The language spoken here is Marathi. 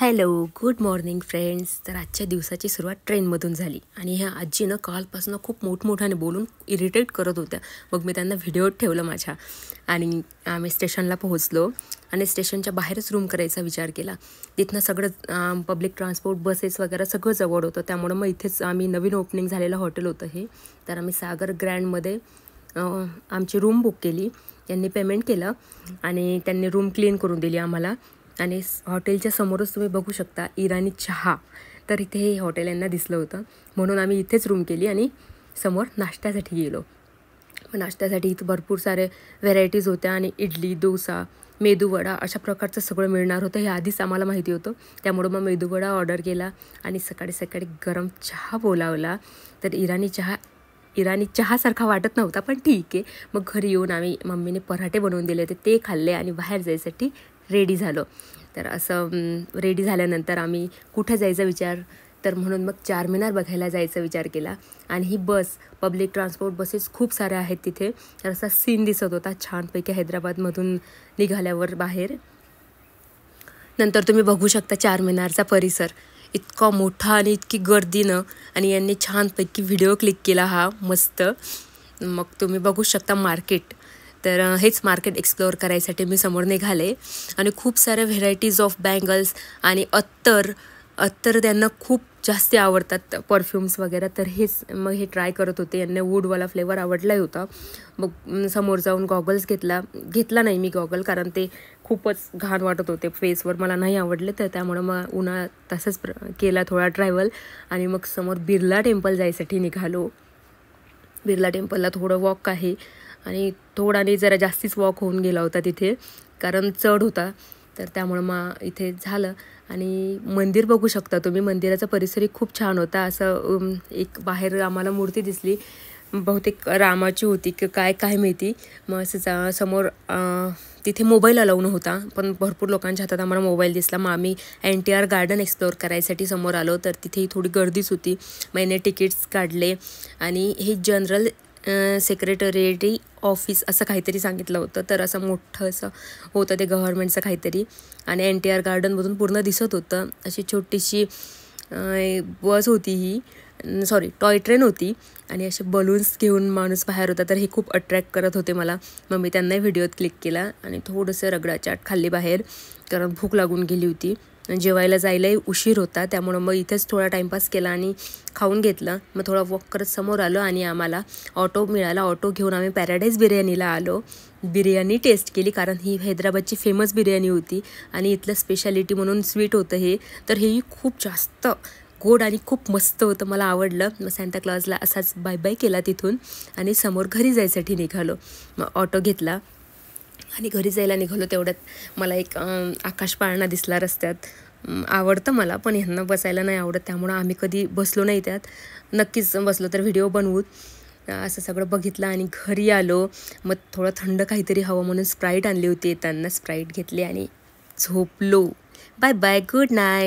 Hello, good morning friends. तर आजच्या दिवसाची सुरुवात ट्रेनमधून झाली आणि ह्या आजीनं कालपासून खूप मोठमोठ्याने बोलून इरिटेट करत होत्या. मग मी त्यांना व्हिडिओ ठेवलं माझ्या आणि आम्ही स्टेशनला पोहोचलो आणि स्टेशनच्या बाहेरच रूम करायचा विचार केला. तिथनं सगळं पब्लिक ट्रान्सपोर्ट बसेस वगैरे सगळं जवळ होतं, त्यामुळं मग इथेच आम्ही नवीन ओपनिंग झालेलं हॉटेल होतं हे. तर आम्ही सागर ग्रँडमध्ये आमची रूम बुक केली. त्यांनी पेमेंट केलं आणि त्यांनी रूम क्लीन करून दिली आम्हाला. आणि हॉटेलच्या समोरच तुम्ही बघू शकता इराणी चहा. तर इथे हे हॉटेल यांना दिसलं होतं म्हणून आम्ही इथेच रूम केली आणि समोर नाश्त्यासाठी गेलो. नाश्त्यासाठी इथं भरपूर सारे व्हेरायटीज होत्या आणि इडली, डोसा, मेदूवडा अशा प्रकारचं सगळं मिळणार होतं. हे आधीच आम्हाला माहिती होतं, त्यामुळं मग मेदूवडा ऑर्डर केला आणि सकाळी सकाळी गरम चहा बोलावला. तर इराणी चहासारखा वाटत नव्हता, पण ठीक आहे. मग घरी येऊन आम्ही मम्मीने पराठे बनवून दिले होते, ते खाल्ले आणि बाहेर जायसाठी रेडी झालो. तर असं रेडी झाल्यानंतर आम्ही कुठं जायचा विचार, तर म्हणून मग चारमिनार बघायला जायचा विचार केला. आणि ही बस पब्लिक ट्रान्सपोर्ट बसेस खूप साऱ्या आहेत तिथे. तर असा सीन दिसत होता छानपैकी हैदराबादमधून निघाल्यावर बाहेर. नंतर तुम्ही बघू शकता चारमिनारचा परिसर इतका मोठा आणि इतकी गर्दीनं, आणि यांनी छानपैकी व्हिडिओ क्लिक केला हा मस्त. मग तुम्ही बघू शकता मार्केट. तर हेच मार्केट एक्सप्लोअर करायसाठी मी समोर निघाले आणि खूप साऱ्या व्हेरायटीज ऑफ बँगल्स आणि अत्तर त्यांना खूप जास्त आवडतात, परफ्यूम्स वगैरे. तर हेच मग हे ट्राय करत होते. यांना वूडवाला फ्लेवर आवडलाही होता. मग समोर जाऊन गॉगल्स घेतला नाही मी गॉगल, कारण ते खूपच घाण वाटत होते फेसवर, मला नाही आवडले. तर त्यामुळं मग उन्हाळ्यात तसंच केला थोडा ट्रॅव्हल आणि मग समोर बिर्ला टेम्पल जायसाठी निघालो. बिर्ला टेम्पलला थोडं वॉक आहे आणि थोडाने जरा जास्तीच वॉक होऊन गेला होता तिथे, कारण चढ होता. तर त्यामुळं मग इथे झालं. आणि मंदिर बघू शकता तुम्ही. मंदिराचा परिसरही खूप छान होता. असं एक बाहेर आम्हाला मूर्ती दिसली, बहुतेक रामाची होती की काय माहिती. मग असं समोर तिथे मोबाईल अलाउन होता, पण भरपूर लोकांच्या हातात आम्हाला मोबाईल दिसला. मग आम्ही NTR गार्डन एक्सप्लोअर करायसाठी समोर आलो. तर तिथेही थोडी गर्दीच होती. मैंने तिकीट्स काढले आणि हे जनरल सेक्रेटरीएटी ऑफिस असं काहीतरी सांगितलं होतं. तर असं मोठं असं होतं ते गव्हर्नमेंटचं काहीतरी. आणि NTR गार्डनमधून पूर्ण दिसत होतं. अशी छोटीशी बस होती ही, सॉरी टॉय ट्रेन होती आणि असे बलून्स घेऊन माणूस बाहेर होता. तर हे खूप अट्रॅक्ट करत होते मला. मग मी त्यांनाही व्हिडिओत क्लिक केला आणि थोडंसं रगडा चाट खाल्ली बाहेर, कारण भूक लागून गेली होती. जेवायला जायलाही उशीर होता, त्यामुळं मग इथेच थोडा टाईमपास केला आणि खाऊन घेतलं. मग थोडा वॉक करत समोर आलो आणि आम्हाला ऑटो मिळाला. ऑटो घेऊन आम्ही पॅराडाईज बिर्याणीला आलो. बिर्याणी टेस्ट केली, कारण ही हैदराबादची फेमस बिर्याणी होती आणि इथलं स्पेशालिटी म्हणून स्वीट होतं हे. तर हेही खूप जास्त गोड आणि खूप मस्त होतं, मला आवडलं. मग सांताक्लॉजला असाच बाय बाय केला तिथून आणि समोर घरी जायसाठी निघालो. मग ऑटो घेतला आणि घरी जायला निघालो. तेवढ्यात मला एक आकाश पाळणा दिसला रस्त्यात. आवडतं मला, पण ह्यांना बसायला नाही आवडत, त्यामुळं आम्ही कधी बसलो नाही त्यात. नक्कीच बसलो तर व्हिडिओ बनवू. असं सगळं बघितलं आणि घरी आलो. मग थोडं थंड काहीतरी हवं म्हणून स्प्राईट आणली होती. येताना स्प्राईट घेतली आणि झोपलो. Bye bye, good night.